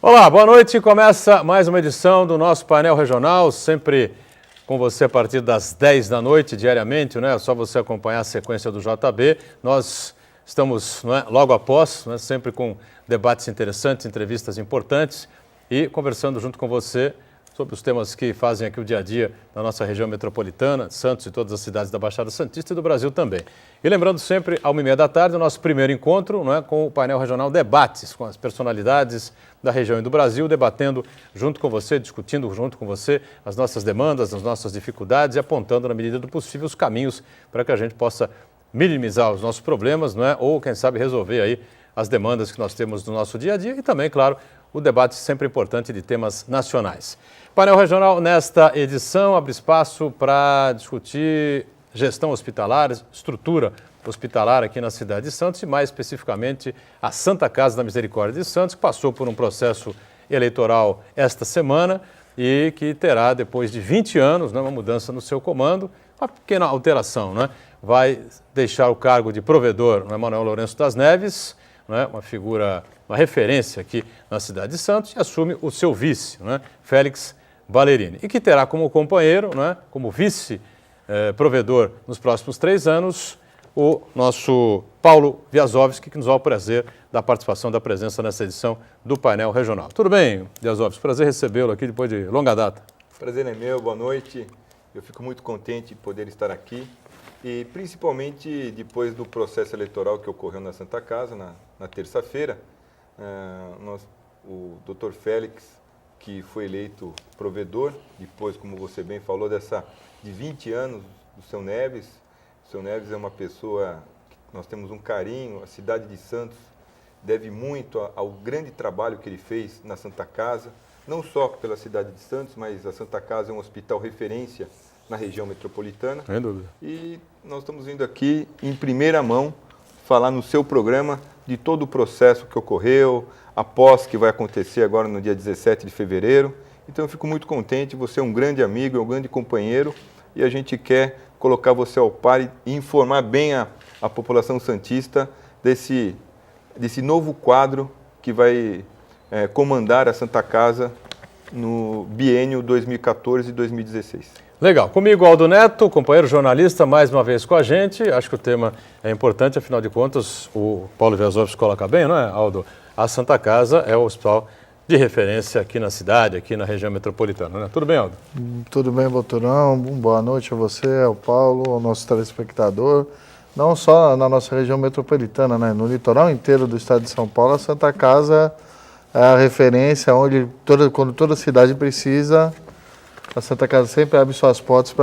Olá, boa noite. Começa mais uma edição do nosso painel regional, sempre com você a partir das 10 da noite, diariamente, né? É só você acompanhar a sequência do JB. Nós estamos logo após, sempre com debates interessantes, entrevistas importantes e conversando junto com você sobre os temas que fazem aqui o dia a dia na nossa região metropolitana, Santos e todas as cidades da Baixada Santista e do Brasil também. E lembrando sempre, às 1h30 da tarde, o nosso primeiro encontro com o painel regional Debates, com as personalidades da região e do Brasil, debatendo junto com você, discutindo junto com você as nossas demandas, as nossas dificuldades e apontando, na medida do possível, os caminhos para que a gente possa minimizar os nossos problemas, ou, quem sabe, resolver aí as demandas que nós temos no nosso dia a dia e também, claro, o debate sempre importante de temas nacionais. Painel regional, nesta edição, abre espaço para discutir gestão hospitalar, estrutura hospitalar aqui na cidade de Santos e, mais especificamente, a Santa Casa da Misericórdia de Santos, que passou por um processo eleitoral esta semana e que terá, depois de 20 anos, uma mudança no seu comando, uma pequena alteração. Vai deixar o cargo de provedor Manuel Lourenço das Neves, uma figura, uma referência aqui na cidade de Santos, e assume o seu vice, Félix Ballerini, e que terá como companheiro, como vice-provedor nos próximos 3 anos, o nosso Paulo Wiazowski, que nos dá o prazer da participação, da presença nessa edição do painel regional. Tudo bem, Wiazowski? Prazer recebê-lo aqui depois de longa data. Prazer é meu, boa noite. Eu fico muito contente de poder estar aqui e principalmente depois do processo eleitoral que ocorreu na Santa Casa, na terça-feira, o Dr. Félix, que foi eleito provedor, depois, como você bem falou, de 20 anos do seu Neves. O seu Neves é uma pessoa que nós temos um carinho, a cidade de Santos deve muito ao grande trabalho que ele fez na Santa Casa, não só pela cidade de Santos, mas a Santa Casa é um hospital referência na região metropolitana. Sem dúvida. E nós estamos vindo aqui, em primeira mão, falar no seu programa de todo o processo que ocorreu, a posse que vai acontecer agora no dia 17 de fevereiro. Então eu fico muito contente, você é um grande amigo, é um grande companheiro e a gente quer colocar você ao par e informar bem a população santista desse novo quadro que vai comandar a Santa Casa no biênio 2014-2016. Legal. Comigo, Aldo Neto, companheiro jornalista, mais uma vez com a gente. Acho que o tema é importante, afinal de contas, o Paulo Wiazowski coloca bem, não é, Aldo? A Santa Casa é o hospital de referência aqui na cidade, aqui na região metropolitana, né? Tudo bem, Aldo? Tudo bem, Boturão. Boa noite a você, ao Paulo, ao nosso telespectador. Não só na nossa região metropolitana, no litoral inteiro do estado de São Paulo, a Santa Casa é a referência onde, quando toda cidade precisa, a Santa Casa sempre abre suas portas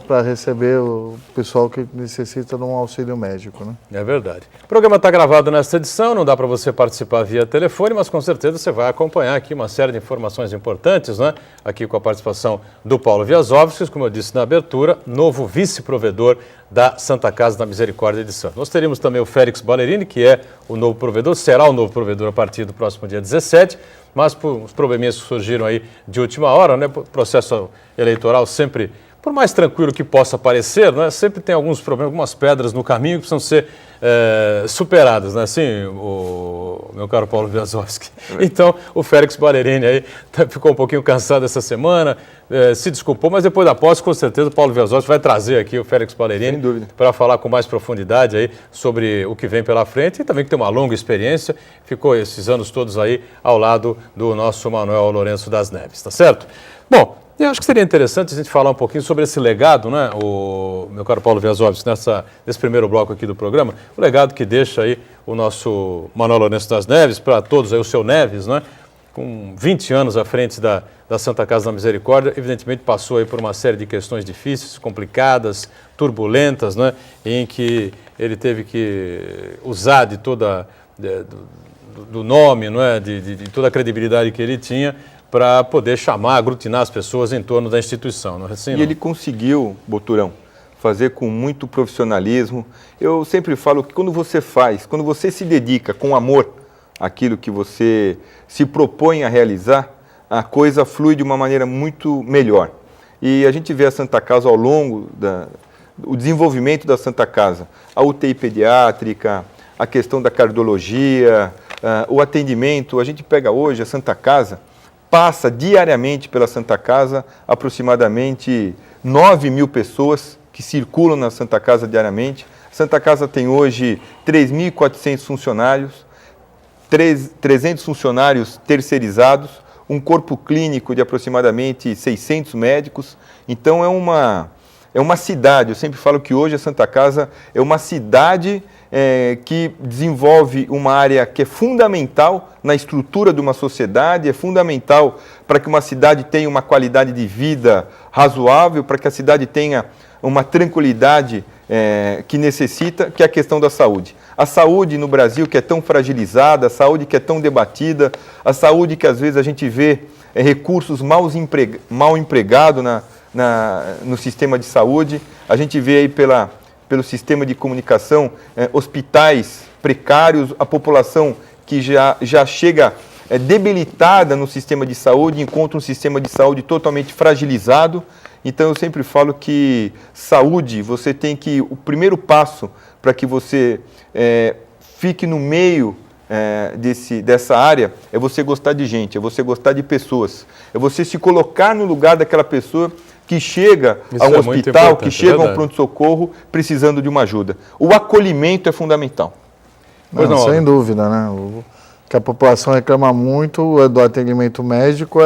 para receber o pessoal que necessita de um auxílio médico. É verdade. O programa está gravado nesta edição, não dá para você participar via telefone, mas com certeza você vai acompanhar aqui uma série de informações importantes, aqui com a participação do Paulo Wiazowski, como eu disse na abertura, novo vice-provedor da Santa Casa da Misericórdia de Santos. Nós teríamos também o Félix Ballerini, que é o novo provedor, será o novo provedor a partir do próximo dia 17, mas por uns probleminhas que surgiram aí de última hora, o processo eleitoral sempre, por mais tranquilo que possa parecer, sempre tem alguns problemas, algumas pedras no caminho que precisam ser superadas, assim, o meu caro Paulo Wiazowski. Então, o Félix Ballerini aí ficou um pouquinho cansado essa semana, se desculpou, mas depois da posse, com certeza, o Paulo Wiazowski vai trazer aqui o Félix Ballerini para falar com mais profundidade aí sobre o que vem pela frente e também que tem uma longa experiência, ficou esses anos todos aí ao lado do nosso Manuel Lourenço das Neves, tá certo? Bom, eu acho que seria interessante a gente falar um pouquinho sobre esse legado, o meu caro Paulo Wiazowski, nesse primeiro bloco aqui do programa, o legado que deixa aí o nosso Manuel Lourenço das Neves, para todos aí, o seu Neves, com 20 anos à frente da Santa Casa da Misericórdia, evidentemente passou aí por uma série de questões difíceis, complicadas, turbulentas, em que ele teve que usar do nome, de toda a credibilidade que ele tinha, para poder aglutinar as pessoas em torno da instituição. Não é assim, não? E ele conseguiu, Boturão, fazer com muito profissionalismo. Eu sempre falo que quando você se dedica com amor àquilo que você se propõe a realizar, a coisa flui de uma maneira muito melhor. E a gente vê a Santa Casa ao longo do desenvolvimento da Santa Casa, a UTI pediátrica, a questão da cardiologia, o atendimento. A gente pega hoje a Santa Casa, passa diariamente pela Santa Casa aproximadamente 9.000 pessoas que circulam na Santa Casa diariamente. A Santa Casa tem hoje 3.400 funcionários, 300 funcionários terceirizados, um corpo clínico de aproximadamente 600 médicos. Então é uma cidade, eu sempre falo que hoje a Santa Casa é uma cidade que desenvolve uma área que é fundamental na estrutura de uma sociedade, é fundamental para que uma cidade tenha uma qualidade de vida razoável, para que a cidade tenha uma tranquilidade que necessita, que é a questão da saúde. A saúde no Brasil que é tão fragilizada, a saúde que é tão debatida, a saúde que às vezes a gente vê recursos mal empregados no sistema de saúde, a gente vê aí pelo sistema de comunicação, hospitais precários, a população que já chega debilitada no sistema de saúde, encontra um sistema de saúde totalmente fragilizado. Então eu sempre falo que saúde, você tem que, o primeiro passo para que você fique no meio dessa área é você gostar de gente, é você gostar de pessoas, é você se colocar no lugar daquela pessoa que chega a um hospital, que chega a um pronto-socorro precisando de uma ajuda. O acolhimento é fundamental. Não, sem dúvida, né? O que a população reclama muito do atendimento médico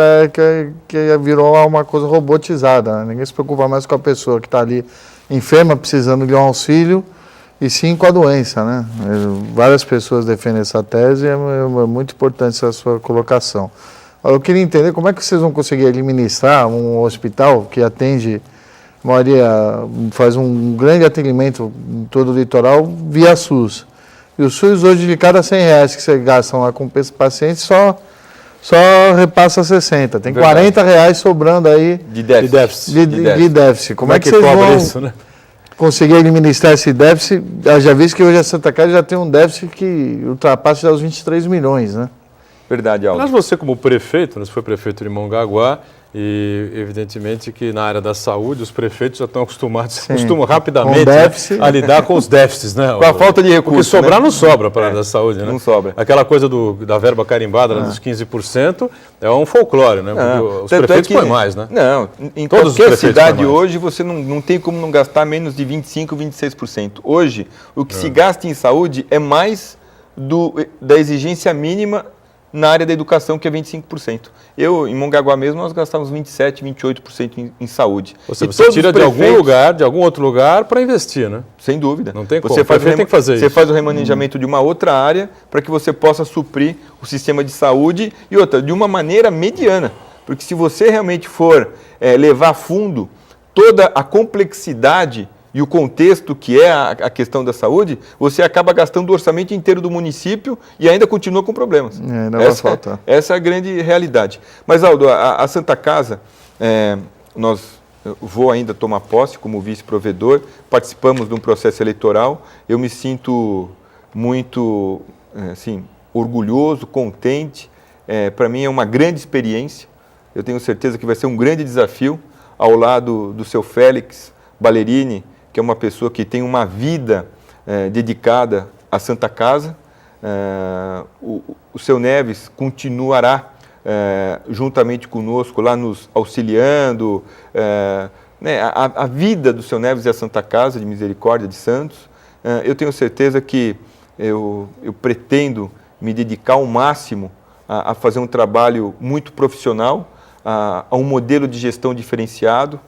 que virou uma coisa robotizada, né? Ninguém se preocupa mais com a pessoa que está ali enferma, precisando de um auxílio, e sim com a doença, né? Várias pessoas defendem essa tese e é muito importante essa sua colocação. Eu queria entender como é que vocês vão conseguir administrar um hospital que atende, a maioria faz um grande atendimento em todo o litoral via SUS. E o SUS hoje, de cada R$100 que você gasta lá com pacientes, só repassa 60. Tem R$40 sobrando aí de déficit. Como é que vocês vão conseguir administrar esse déficit? Eu já vi que hoje a Santa Casa já tem um déficit que ultrapassa já os 23 milhões, né? Verdade, Aldo. Mas você como prefeito, você foi prefeito de Mongaguá, e evidentemente que na área da saúde os prefeitos já estão acostumados, costumam rapidamente a lidar com os déficits, né? Com a falta de recursos. Porque sobrar não sobra para a área da saúde, né? Não sobra. Aquela coisa da verba carimbada dos 15% é um folclore, né? Os prefeitos põem mais, né? Não, em Todos qualquer cidade hoje você não tem como não gastar menos de 25%, 26%. Hoje, o que se gasta em saúde é mais da exigência mínima na área da educação, que é 25%. Em Mongaguá mesmo, nós gastávamos 27%, 28% em saúde. Ou seja, você tira de algum lugar, de algum outro lugar, para investir, né? Sem dúvida. Não tem como. Você tem que fazer isso. Você faz o remanejamento de uma outra área para que você possa suprir o sistema de saúde e outra, de uma maneira mediana. Porque se você realmente for levar a fundo toda a complexidade e o contexto que é a questão da saúde, você acaba gastando o orçamento inteiro do município e ainda continua com problemas. Essa é a grande realidade. Mas, Aldo, a Santa Casa, eu vou ainda tomar posse como vice-provedor, participamos de um processo eleitoral, eu me sinto muito orgulhoso, contente, para mim é uma grande experiência, eu tenho certeza que vai ser um grande desafio ao lado do seu Félix Ballerini, que é uma pessoa que tem uma vida dedicada à Santa Casa. O seu Neves continuará juntamente conosco lá nos auxiliando. A vida do seu Neves é a Santa Casa de Misericórdia de Santos. Eu tenho certeza que eu pretendo me dedicar ao máximo a fazer um trabalho muito profissional, a um modelo de gestão diferenciado.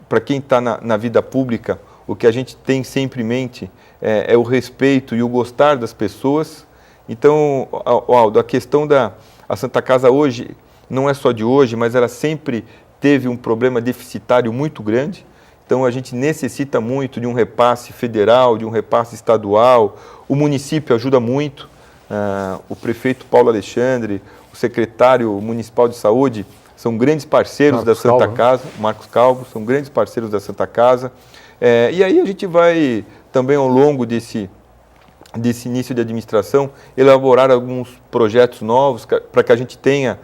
Para quem está na vida pública, o que a gente tem sempre em mente é o respeito e o gostar das pessoas. Então, Aldo, a questão a Santa Casa hoje, não é só de hoje, mas ela sempre teve um problema deficitário muito grande. Então, a gente necessita muito de um repasse federal, de um repasse estadual. O município ajuda muito. O prefeito Paulo Alexandre, o secretário municipal de saúde, são grandes parceiros da Santa Casa, Marcos Calvo, são grandes parceiros da Santa Casa. E aí a gente vai também, ao longo desse início de administração, elaborar alguns projetos novos para que a gente tenha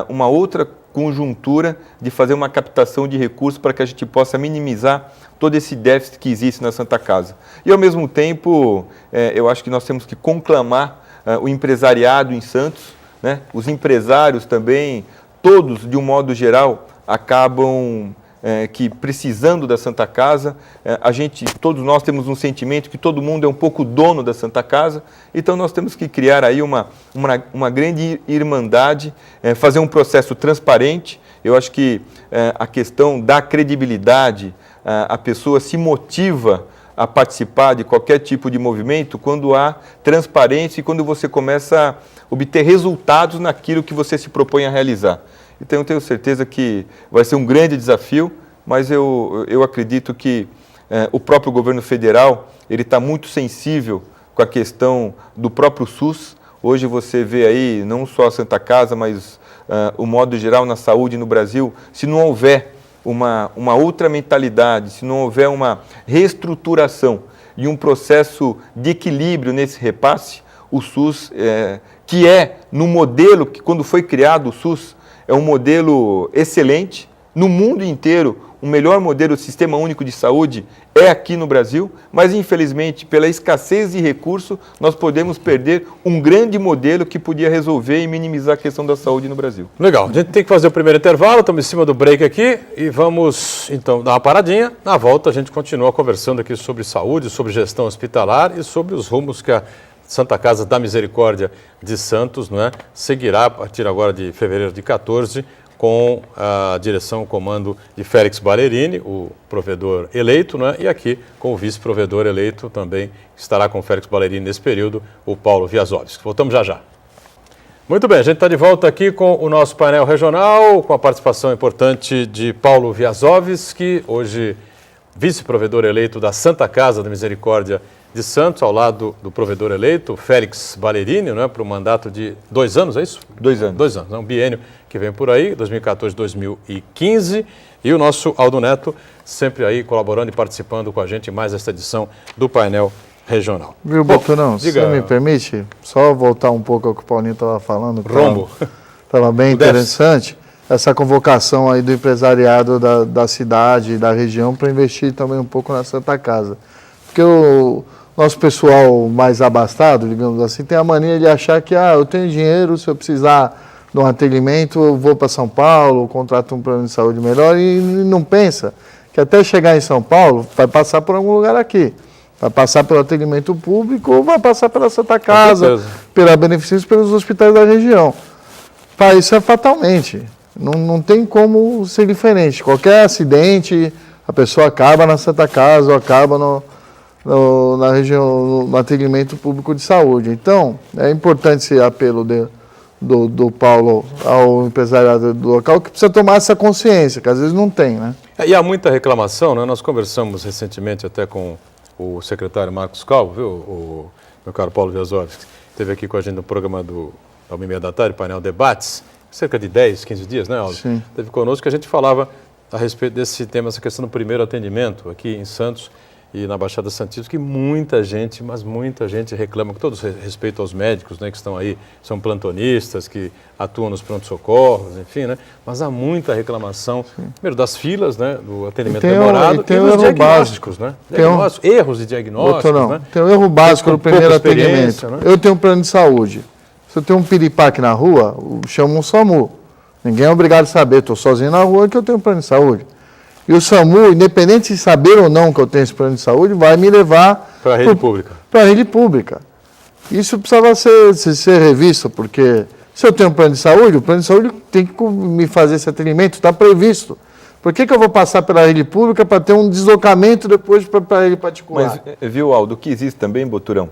uma outra conjuntura de fazer uma captação de recursos para que a gente possa minimizar todo esse déficit que existe na Santa Casa. E, ao mesmo tempo, eu acho que nós temos que conclamar o empresariado em Santos, né? Os empresários também, todos, de um modo geral, acabam que precisando da Santa Casa. Todos nós temos um sentimento que todo mundo é um pouco dono da Santa Casa, então nós temos que criar aí uma grande irmandade, fazer um processo transparente. Eu acho que a questão da credibilidade, a pessoa se motiva a participar de qualquer tipo de movimento quando há transparência e quando você começa a obter resultados naquilo que você se propõe a realizar. Então, eu tenho certeza que vai ser um grande desafio, mas eu acredito que o próprio governo federal ele está muito sensível com a questão do próprio SUS. Hoje você vê aí, não só a Santa Casa, mas o modo geral na saúde no Brasil, se não houver uma outra mentalidade, se não houver uma reestruturação e um processo de equilíbrio nesse repasse, o SUS, que no modelo que quando foi criado o SUS, é um modelo excelente, no mundo inteiro, o melhor modelo do Sistema Único de Saúde é aqui no Brasil, mas infelizmente, pela escassez de recurso, nós podemos perder um grande modelo que podia resolver e minimizar a questão da saúde no Brasil. Legal, a gente tem que fazer o primeiro intervalo, estamos em cima do break aqui e vamos então dar uma paradinha. Na volta a gente continua conversando aqui sobre saúde, sobre gestão hospitalar e sobre os rumos que a Santa Casa da Misericórdia de Santos, não é, seguirá a partir agora de fevereiro de 14, com a direção, o comando de Félix Ballerini, o provedor eleito, não é, e aqui com o vice-provedor eleito também, estará com o Félix Ballerini nesse período, o Paulo Wiazowski. Voltamos já já. Muito bem, a gente está de volta aqui com o nosso painel regional, com a participação importante de Paulo Wiazowski, hoje vice-provedor eleito da Santa Casa da Misericórdia de Santos, ao lado do provedor eleito, Félix Ballerini, né, para o mandato de 2 anos, é isso? 2 anos. 2 anos, é um biênio que vem por aí, 2014-2015, e o nosso Aldo Neto sempre aí colaborando e participando com a gente em mais esta edição do painel regional. Viu, Boturão, se você me permite, só voltar um pouco ao que o Paulinho estava falando. Rombo. Estava bem interessante, essa convocação aí do empresariado da cidade e da região para investir também um pouco na Santa Casa. Porque o nosso pessoal mais abastado, digamos assim, tem a mania de achar que eu tenho dinheiro, se eu precisar de um atendimento, eu vou para São Paulo, contrato um plano de saúde melhor e não pensa que até chegar em São Paulo vai passar por algum lugar aqui. Vai passar pelo atendimento público ou vai passar pela Santa Casa, pela benefícios pelos hospitais da região. Isso é fatalmente. Não tem como ser diferente. Qualquer acidente, a pessoa acaba na Santa Casa ou acaba na região, no atendimento público de saúde. Então, é importante esse apelo do Paulo ao empresariado do local, que precisa tomar essa consciência, que às vezes não tem, né? E há muita reclamação, né? Nós conversamos recentemente até com o secretário Marcos Calvo, viu? O meu caro Paulo Wiazowski, esteve aqui com a gente no programa da 1h30 da tarde, painel Debates, cerca de 10, 15 dias, né, Aldo? Sim. Esteve conosco que a gente falava a respeito desse tema, essa questão do primeiro atendimento aqui em Santos e na Baixada Santista, que muita gente, mas muita gente reclama, com todo respeito aos médicos, né, que estão aí, são plantonistas, que atuam nos pronto-socorros, enfim, né, mas há muita reclamação, primeiro das filas, né, do atendimento demorado e dos diagnósticos, né, erros de diagnósticos, né. Tem um erro básico no primeiro atendimento. Né? Eu tenho um plano de saúde, se eu tenho um piripaque na rua, chamo um SAMU. Ninguém é obrigado a saber, estou sozinho na rua que eu tenho um plano de saúde. E o SAMU, independente de saber ou não que eu tenho esse plano de saúde, vai me levar para a rede pública. Para a rede pública. Isso precisava ser revisto, porque se eu tenho um plano de saúde, o plano de saúde tem que me fazer esse atendimento, está previsto. Por que eu vou passar pela rede pública para ter um deslocamento depois para a rede particular? Mas, viu, Aldo, o que existe também, Boturão,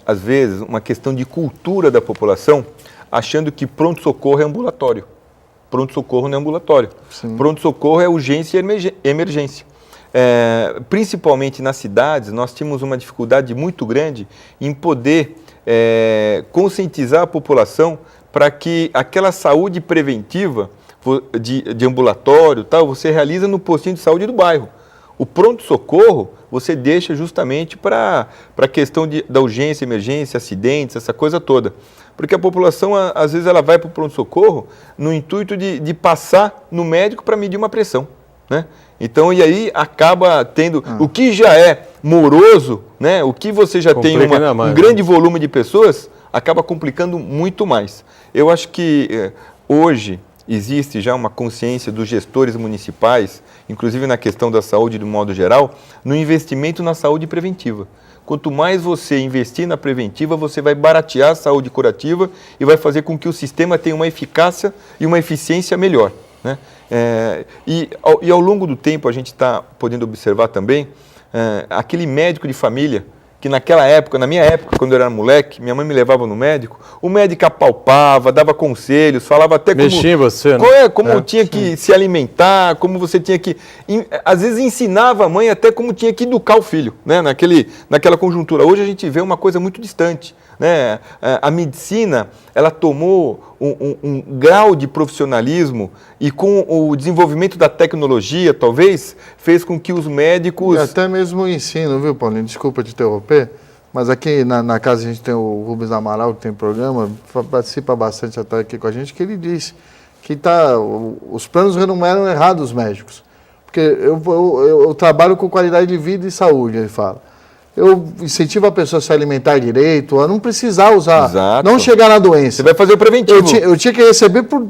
às vezes, uma questão de cultura da população, achando que pronto-socorro é ambulatório. Pronto-socorro não é ambulatório. Pronto-socorro é urgência e emergência. Principalmente nas cidades, nós tínhamos uma dificuldade muito grande em poder conscientizar a população para que aquela saúde preventiva de ambulatório, tal, você realiza no postinho de saúde do bairro. O pronto-socorro você deixa justamente para a questão da urgência, emergência, acidentes, essa coisa toda. Porque a população, às vezes, ela vai para o pronto-socorro no intuito de passar no médico para medir uma pressão. né? Então, e aí acaba tendo, o que já é moroso, né? O que você já tem um grande volume de pessoas, acaba complicando muito mais. Eu acho que hoje existe já uma consciência dos gestores municipais, inclusive na questão da saúde de modo geral, no investimento na saúde preventiva. Quanto mais você investir na preventiva, você vai baratear a saúde curativa e vai fazer com que o sistema tenha uma eficácia e uma eficiência melhor, né? E ao longo do tempo a gente está podendo observar também aquele médico de família que naquela época, na minha época, quando eu era moleque, minha mãe me levava no médico, o médico apalpava, dava conselhos, falava até como tinha que se alimentar, como você tinha que... Às vezes ensinava a mãe até como tinha que educar o filho, né? Naquela conjuntura. Hoje a gente vê uma coisa muito distante, né? A medicina, ela tomou um grau de profissionalismo e com o desenvolvimento da tecnologia, talvez, fez com que os médicos... E até mesmo o ensino, viu, Paulinho? Desculpa te interromper, mas aqui na casa a gente tem o Rubens Amaral, que tem programa, participa bastante até aqui com a gente, que ele diz que os planos remuneram errado os médicos. Porque eu trabalho com qualidade de vida e saúde, ele fala. Eu incentivo a pessoa a se alimentar direito, a não precisar usar, Exato. Não chegar na doença. Você vai fazer o preventivo. Eu tinha que receber por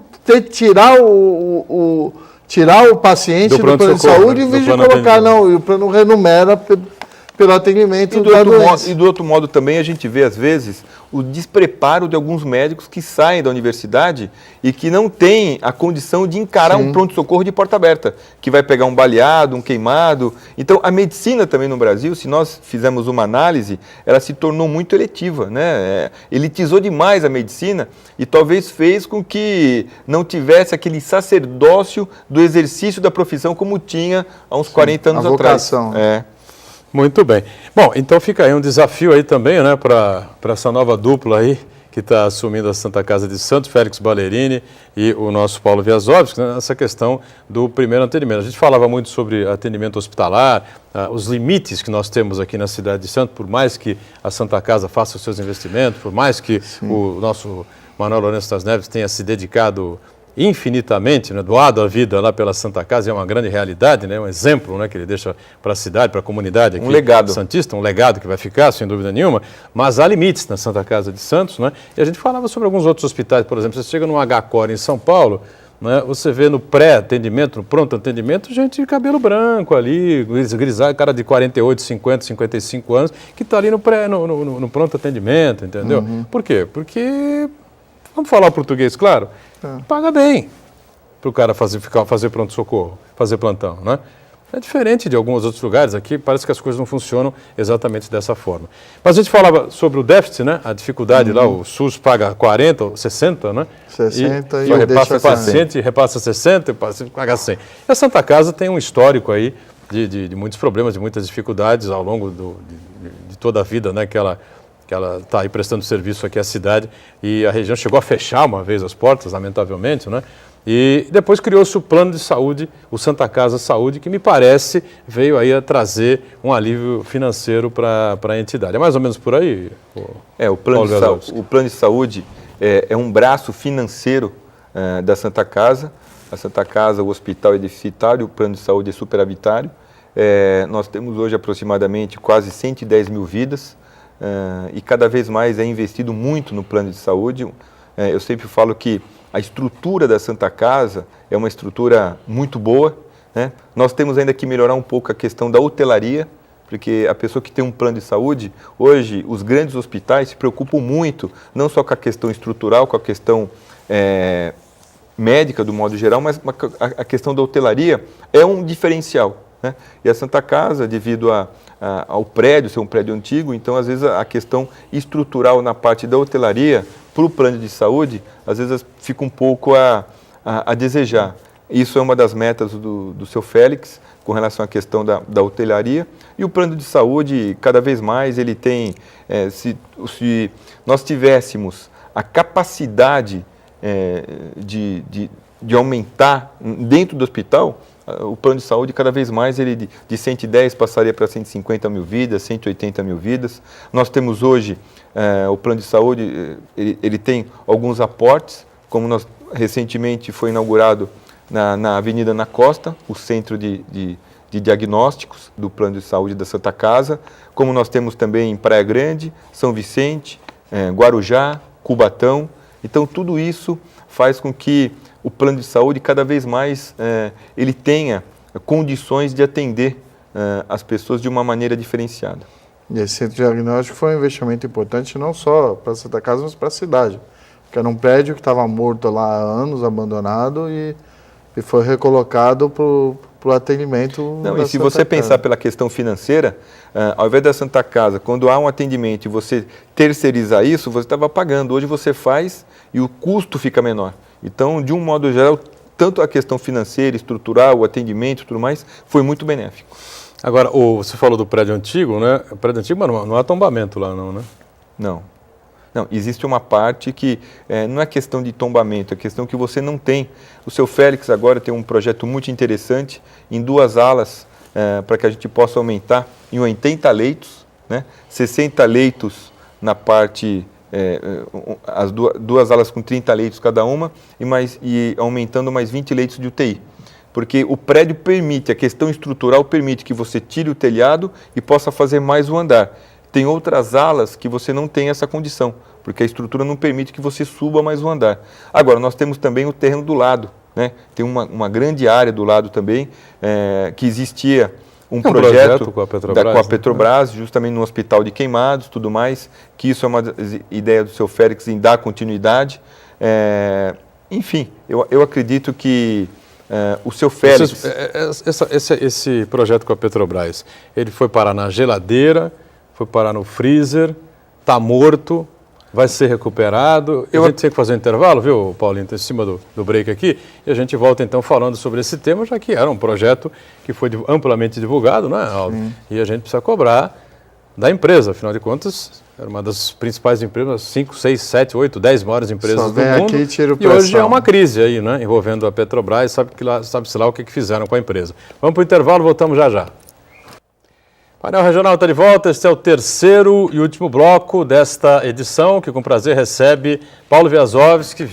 tirar o paciente do plano de saúde, em vez de colocar, o plano renumera pelo atendimento da doença. E do outro modo também a gente vê, às vezes, o despreparo de alguns médicos que saem da universidade e que não têm a condição de encarar um pronto-socorro de porta aberta, que vai pegar um baleado, um queimado. Então, a medicina também no Brasil, se nós fizermos uma análise, ela se tornou muito eletiva, né? Elitizou demais a medicina e talvez fez com que não tivesse aquele sacerdócio do exercício da profissão como tinha há uns 40 anos atrás. A vocação. Muito bem. Bom, então fica aí um desafio aí também, né, para essa nova dupla aí que está assumindo a Santa Casa de Santos, Félix Ballerini e o nosso Paulo Wiazowski, né, nessa questão do primeiro atendimento. A gente falava muito sobre atendimento hospitalar, os limites que nós temos aqui na cidade de Santos, por mais que a Santa Casa faça os seus investimentos, por mais que o nosso Manuel Lourenço das Neves tenha se dedicado infinitamente, né, doado a vida lá pela Santa Casa, é uma grande realidade, né, um exemplo, né, que ele deixa para a cidade, para a comunidade aqui, um legado santista, um legado que vai ficar, sem dúvida nenhuma, mas há limites na Santa Casa de Santos, né, e a gente falava sobre alguns outros hospitais, por exemplo, você chega no HCOR em São Paulo, né, você vê no pré-atendimento, no pronto atendimento, gente de cabelo branco ali, grisalho, cara de 48, 50, 55 anos, que está ali no pronto atendimento, entendeu? Por quê? Porque, vamos falar português, claro, paga bem para o cara fazer pronto-socorro, fazer plantão, né? É diferente de alguns outros lugares aqui, parece que as coisas não funcionam exatamente dessa forma. Mas a gente falava sobre o déficit, né? A dificuldade lá, o SUS paga 40 ou 60, né? 60 e repassa o paciente, repassa 60 e o paciente paga 100. E a Santa Casa tem um histórico aí de muitos problemas, de muitas dificuldades ao longo de toda a vida, né? Que ela está aí prestando serviço aqui à cidade, e a região chegou a fechar uma vez as portas, lamentavelmente, né? E depois criou-se o plano de saúde, o Santa Casa Saúde, que me parece veio aí a trazer um alívio financeiro para a entidade. É mais ou menos por aí? O plano de saúde é um braço financeiro da Santa Casa. A Santa Casa, o hospital é deficitário, o plano de saúde é superavitário. Nós temos hoje aproximadamente quase 110 mil vidas, e cada vez mais é investido muito no plano de saúde. Eu sempre falo que a estrutura da Santa Casa é uma estrutura muito boa, né? Nós temos ainda que melhorar um pouco a questão da hotelaria, porque a pessoa que tem um plano de saúde, hoje os grandes hospitais se preocupam muito, não só com a questão estrutural, com a questão médica do modo geral, mas a questão da hotelaria é um diferencial, né? E a Santa Casa, devido ao prédio ser um prédio antigo, então às vezes a questão estrutural na parte da hotelaria para o plano de saúde, às vezes fica um pouco a desejar. Isso é uma das metas do seu Félix, com relação à questão da hotelaria. E o plano de saúde, cada vez mais, ele tem, se nós tivéssemos a capacidade de aumentar dentro do hospital, o plano de saúde, cada vez mais, ele de 110 passaria para 150 mil vidas, 180 mil vidas. Nós temos hoje, o plano de saúde, ele tem alguns aportes, como recentemente foi inaugurado na Avenida Ana Costa, o centro de diagnósticos do Plano de Saúde da Santa Casa, como nós temos também em Praia Grande, São Vicente, Guarujá, Cubatão. Então, tudo isso faz com que o plano de saúde, cada vez mais, ele tenha condições de atender as pessoas de uma maneira diferenciada. E esse centro diagnóstico foi um investimento importante não só para a Santa Casa, mas para a cidade. Porque era um prédio que estava morto lá há anos, abandonado, e foi recolocado para o atendimento. Não, e se você pensar pela questão financeira, ao invés da Santa Casa, quando há um atendimento e você terceirizar isso, você estava pagando. Hoje você faz e o custo fica menor. Então, de um modo geral, tanto a questão financeira, estrutural, o atendimento e tudo mais, foi muito benéfico. Agora, você falou do prédio antigo, né? O prédio antigo, mas não há tombamento lá não, né? Não. Não, existe uma parte que não é questão de tombamento, é questão que você não tem. O seu Félix agora tem um projeto muito interessante em 2 alas, para que a gente possa aumentar em 80 leitos, né? 60 leitos na parte, as 2 alas com 30 leitos cada uma, e aumentando mais 20 leitos de UTI. Porque o prédio permite, a questão estrutural permite que você tire o telhado e possa fazer mais um andar. Tem outras alas que você não tem essa condição, porque a estrutura não permite que você suba mais um andar. Agora, nós temos também o terreno do lado, né? Tem uma grande área do lado também, que existia um projeto com a Petrobras, com a Petrobras, justamente no Hospital de Queimados, tudo mais, que isso é uma ideia do seu Félix em dar continuidade. Enfim, eu acredito que o seu Félix... Esse projeto com a Petrobras, ele foi parar na geladeira, foi parar no freezer, está morto, vai ser recuperado. A gente tem que fazer um intervalo, viu, Paulinho, em cima do break aqui, e a gente volta então falando sobre esse tema, já que era um projeto que foi amplamente divulgado, não é, Aldo? E a gente precisa cobrar da empresa, afinal de contas, era uma das principais empresas, 5, 6, 7, 8, 10 maiores empresas do mundo. E hoje é uma crise aí, né, envolvendo a Petrobras, sabe-se lá o que fizeram com a empresa. Vamos para o intervalo, voltamos já já. Painel Regional está de volta, este é o terceiro e último bloco desta edição, que com prazer recebe Paulo Wiazowski,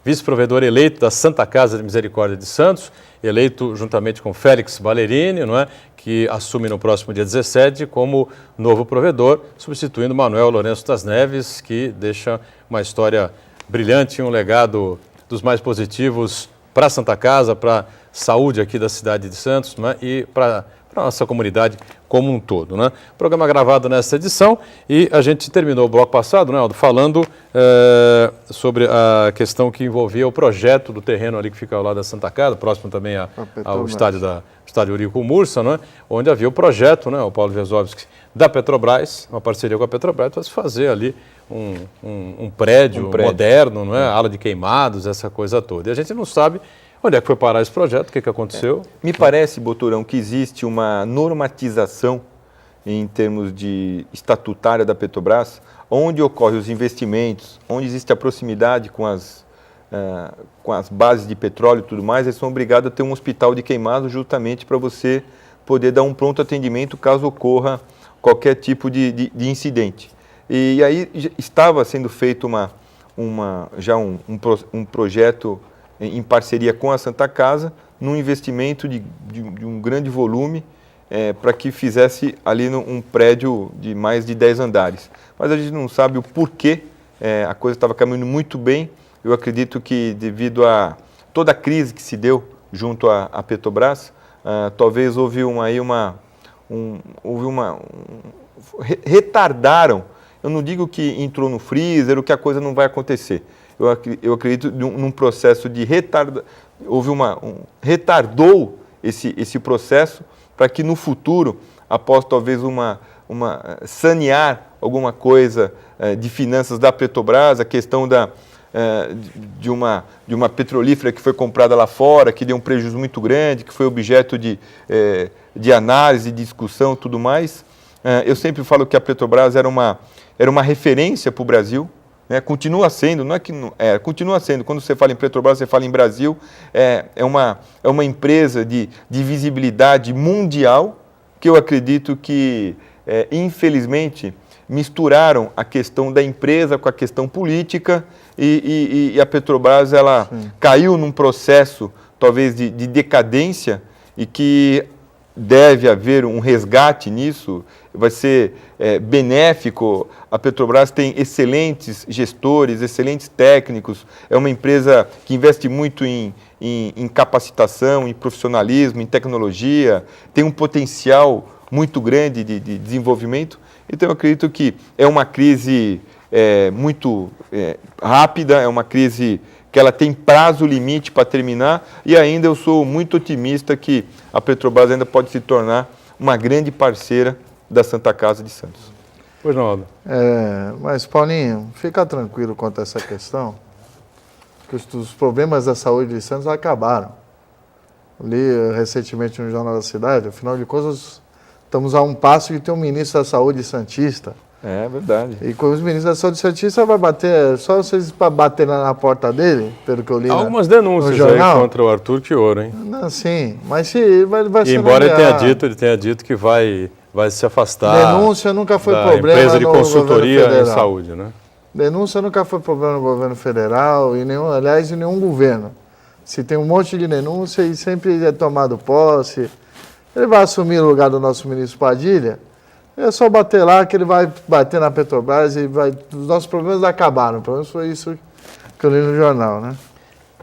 vice-provedor eleito da Santa Casa de Misericórdia de Santos, eleito juntamente com Félix Ballerini, não é? Que assume no próximo dia 17 como novo provedor, substituindo Manuel Lourenço das Neves, que deixa uma história brilhante, um legado dos mais positivos para a Santa Casa, para a saúde aqui da cidade de Santos, não é? E para a nossa comunidade como um todo, né? Programa gravado nessa edição e a gente terminou o bloco passado, né, Aldo, falando sobre a questão que envolvia o projeto do terreno ali que fica ao lado da Santa Casa, próximo também ao estádio Eurico Mursa, né, onde havia o projeto, né, o Paulo Wiazowski, da Petrobras, uma parceria com a Petrobras, para se fazer ali um prédio moderno, não é? Ala de queimados, essa coisa toda. E a gente não sabe onde é que foi parar esse projeto, o que aconteceu? Me parece, Boturão, que existe uma normatização em termos de estatutária da Petrobras, onde ocorrem os investimentos, onde existe a proximidade com as bases de petróleo e tudo mais, eles são obrigados a ter um hospital de queimados justamente para você poder dar um pronto atendimento caso ocorra qualquer tipo de incidente. E aí estava sendo feito um projeto em parceria com a Santa Casa, num investimento de um grande volume, para que fizesse ali um prédio de mais de 10 andares. Mas a gente não sabe o porquê, a coisa estava caminhando muito bem. Eu acredito que devido a toda a crise que se deu junto à Petrobras, talvez retardaram. Eu não digo que entrou no freezer, ou que a coisa não vai acontecer. Eu acredito num processo de retardou esse processo para que no futuro, após talvez sanear alguma coisa de finanças da Petrobras, a questão de uma petrolífera que foi comprada lá fora, que deu um prejuízo muito grande, que foi objeto de análise, de discussão e tudo mais. Eu sempre falo que a Petrobras era uma referência para o Brasil. Continua sendo, continua sendo. Quando você fala em Petrobras, você fala em Brasil, é uma empresa de visibilidade mundial, que eu acredito que, infelizmente, misturaram a questão da empresa com a questão política, e a Petrobras ela caiu num processo talvez de decadência e que deve haver um resgate nisso, vai ser benéfico. A Petrobras tem excelentes gestores, excelentes técnicos, é uma empresa que investe muito em capacitação, em profissionalismo, em tecnologia, tem um potencial muito grande de desenvolvimento. Então, eu acredito que é uma crise muito rápida, é uma crise que ela tem prazo limite para terminar, e ainda eu sou muito otimista que a Petrobras ainda pode se tornar uma grande parceira da Santa Casa de Santos. Pois não, Aldo. Mas, Paulinho, fica tranquilo quanto a essa questão, que os problemas da saúde de Santos acabaram. Li recentemente no Jornal da Cidade, afinal de contas, estamos a um passo de ter um ministro da Saúde santista. É verdade. E com os ministros da Saúde santista vai bater, só vocês para bater lá na porta dele, pelo que eu li. Há algumas denúncias aí contra o Arthur Chioro, hein? Não, sim, mas se vai ser. Embora ele tenha dito que vai se afastar. Denúncia nunca foi da problema empresa de no consultoria em saúde, né? Denúncia nunca foi problema no governo federal, em nenhum governo. Se tem um monte de denúncia e sempre é tomado posse. Ele vai assumir o lugar do nosso ministro Padilha, é só bater lá que ele vai bater na Petrobras e os nossos problemas acabaram. Pelo menos foi isso que eu li no jornal, né?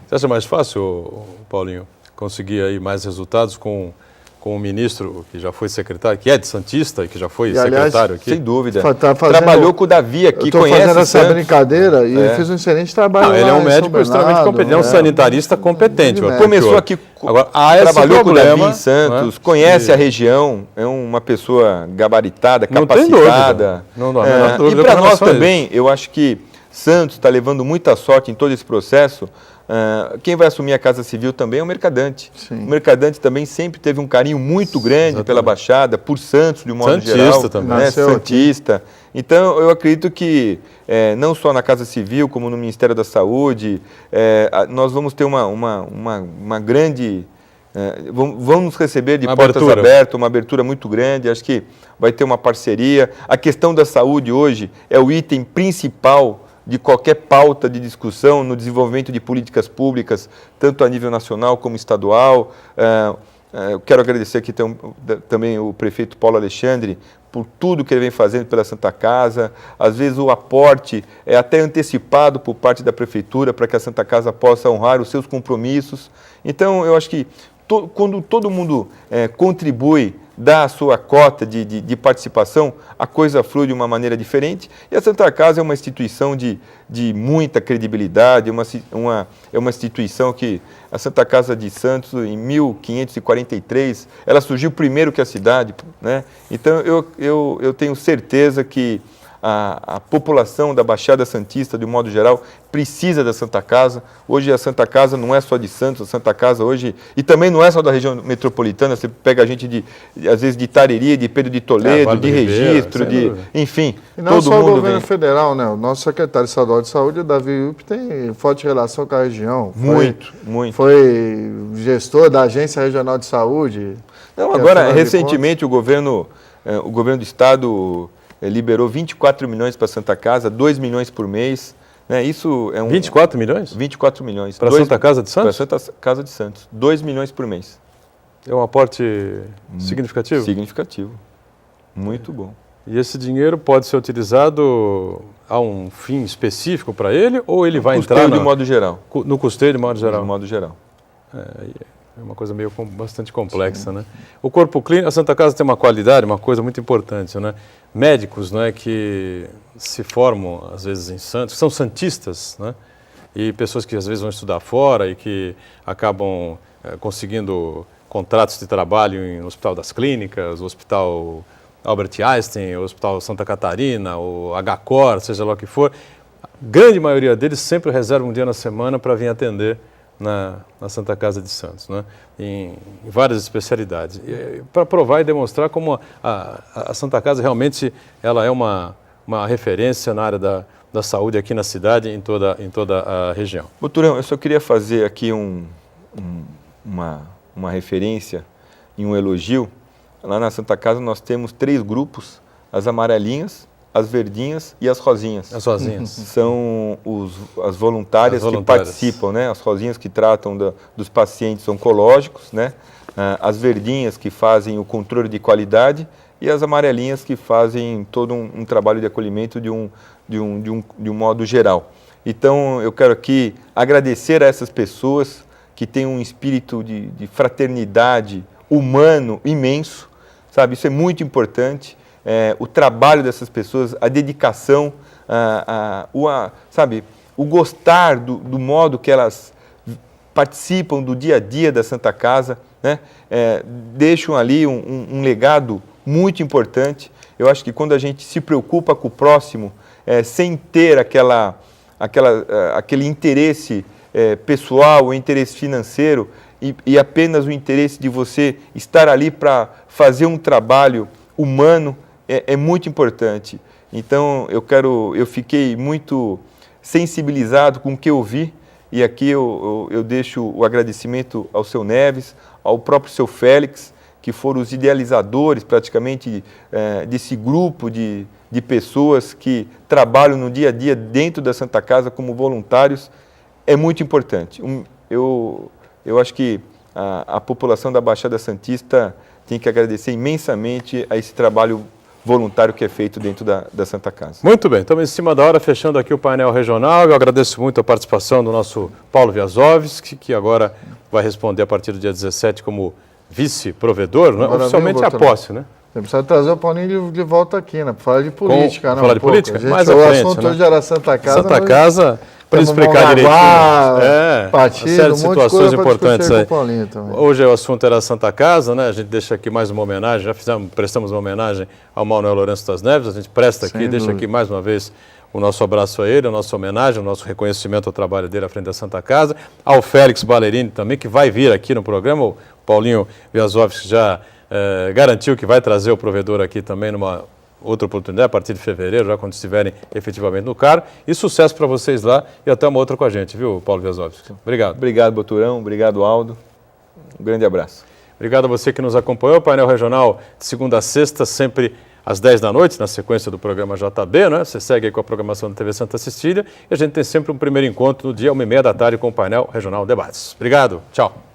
Você acha mais fácil, Paulinho, conseguir aí mais resultados com o ministro que já foi secretário, que é de Santista e que já foi secretário aqui? Sem dúvida. Trabalhou com o Davi aqui, conhece fazendo essa Santos. Brincadeira e ele fez um excelente trabalho. Não, ele é um médico extremamente competente, ele é um sanitarista competente. Começou aqui, agora, trabalhou com o Davi em Santos, conhece a região, é uma pessoa gabaritada, capacitada. Não tem dúvida. E para nós também, eu acho que Santos está levando muita sorte em todo esse processo. Quem vai assumir a Casa Civil também é o Mercadante. Sim. O Mercadante também sempre teve um carinho muito grande pela Baixada, por Santos, de um modo geral. Também. Santista. Então, eu acredito que, não só na Casa Civil, como no Ministério da Saúde, nós vamos ter uma grande... vamos nos receber de portas abertas, uma abertura muito grande. Acho que vai ter uma parceria. A questão da saúde hoje é o item principal de qualquer pauta de discussão no desenvolvimento de políticas públicas, tanto a nível nacional como estadual. Eu quero agradecer aqui também o prefeito Paulo Alexandre por tudo que ele vem fazendo pela Santa Casa. Às vezes o aporte é até antecipado por parte da prefeitura para que a Santa Casa possa honrar os seus compromissos. Então, eu acho que quando todo mundo contribui, dá a sua cota de participação, a coisa flui de uma maneira diferente. E a Santa Casa é uma instituição de muita credibilidade, é uma instituição que a Santa Casa de Santos, em 1543, ela surgiu primeiro que a cidade, né? Então, eu tenho certeza que a população da Baixada Santista, de um modo geral, precisa da Santa Casa. Hoje a Santa Casa não é só de Santos, a Santa Casa hoje, e também não é só da região metropolitana, você pega a gente às vezes de Tariri, de Pedro de Toledo, de Registro, enfim, e não todo só mundo o governo vem. Federal, né? O nosso secretário estadual de saúde, o Davi Upp, tem forte relação com a região. Muito. Foi gestor da Agência Regional de Saúde. Não, agora, recentemente, o governo do Estado liberou 24 milhões para a Santa Casa, 2 milhões por mês. Né? Isso é 24 milhões? 24 milhões. Para a Santa Casa de Santos? Para a Santa Casa de Santos. 2 milhões por mês. É um aporte significativo? Significativo. Muito bom. E esse dinheiro pode ser utilizado a um fim específico para ele ou ele vai entrar de modo geral? No custeio de modo geral? De modo geral. É uma coisa bastante complexa, né? O corpo clínico, a Santa Casa tem uma qualidade, uma coisa muito importante, né? Médicos, né, que se formam, às vezes, em Santos, são santistas, né? E pessoas que, às vezes, vão estudar fora e que acabam conseguindo contratos de trabalho no Hospital das Clínicas, o Hospital Albert Einstein, o Hospital Santa Catarina, o HCOR, seja lá o que for. A grande maioria deles sempre reserva um dia na semana para vir atender na Santa Casa de Santos, né? Em várias especialidades, para provar e demonstrar como a Santa Casa realmente ela é uma referência na área da saúde aqui na cidade, em toda a região. Doutorão, eu só queria fazer aqui uma referência e um elogio. Lá na Santa Casa nós temos 3 grupos, as amarelinhas, as verdinhas e as rosinhas. As rosinhas. São as voluntárias que participam, né? As rosinhas que tratam dos pacientes oncológicos, né? As verdinhas que fazem o controle de qualidade e as amarelinhas que fazem todo um trabalho de acolhimento de um modo geral. Então, eu quero aqui agradecer a essas pessoas que têm um espírito de fraternidade humano imenso, sabe? Isso é muito importante. O trabalho dessas pessoas, a dedicação, sabe? O gostar do modo que elas participam do dia a dia da Santa Casa, né? Deixam ali um legado muito importante. Eu acho que quando a gente se preocupa com o próximo, sem ter aquele interesse pessoal, o interesse financeiro e apenas o interesse de você estar ali para fazer um trabalho humano, é muito importante. Então, eu fiquei muito sensibilizado com o que eu vi, e aqui eu deixo o agradecimento ao seu Neves, ao próprio seu Félix, que foram os idealizadores praticamente desse grupo de pessoas que trabalham no dia a dia dentro da Santa Casa como voluntários. É muito importante. Eu acho que a população da Baixada Santista tem que agradecer imensamente a esse trabalho voluntário que é feito dentro da Santa Casa. Muito bem, estamos em cima da hora, fechando aqui o painel regional. Eu agradeço muito a participação do nosso Paulo Viazovski, que agora vai responder a partir do dia 17 como vice-provedor, né? Oficialmente a posse, né? Você precisa trazer o Paulinho de volta aqui, né? Para falar de política, né? Falar de política? Mas o assunto hoje era Santa Casa. Santa Casa, para explicar direitinho. Partido, uma série de situações importantes aí. Hoje o assunto era Santa Casa, né? A gente deixa aqui mais uma homenagem, prestamos uma homenagem ao Manuel Lourenço das Neves, a gente presta aqui, deixa aqui mais uma vez o nosso abraço a ele, a nossa homenagem, o nosso reconhecimento ao trabalho dele à frente da Santa Casa, ao Félix Ballerini também, que vai vir aqui no programa, o Paulinho Viazovski já garantiu que vai trazer o provedor aqui também numa outra oportunidade, a partir de fevereiro, já quando estiverem efetivamente no cargo. E sucesso para vocês lá e até uma outra com a gente, viu, Paulo Viazovski? Obrigado. Obrigado, Boturão. Obrigado, Aldo. Um grande abraço. Obrigado a você que nos acompanhou. O painel regional de segunda a sexta, sempre às 10 da noite, na sequência do programa JB, né? Você segue aí com a programação da TV Santa Cecília e a gente tem sempre um primeiro encontro no dia 1h30 da tarde com o painel regional Debates. Obrigado. Tchau.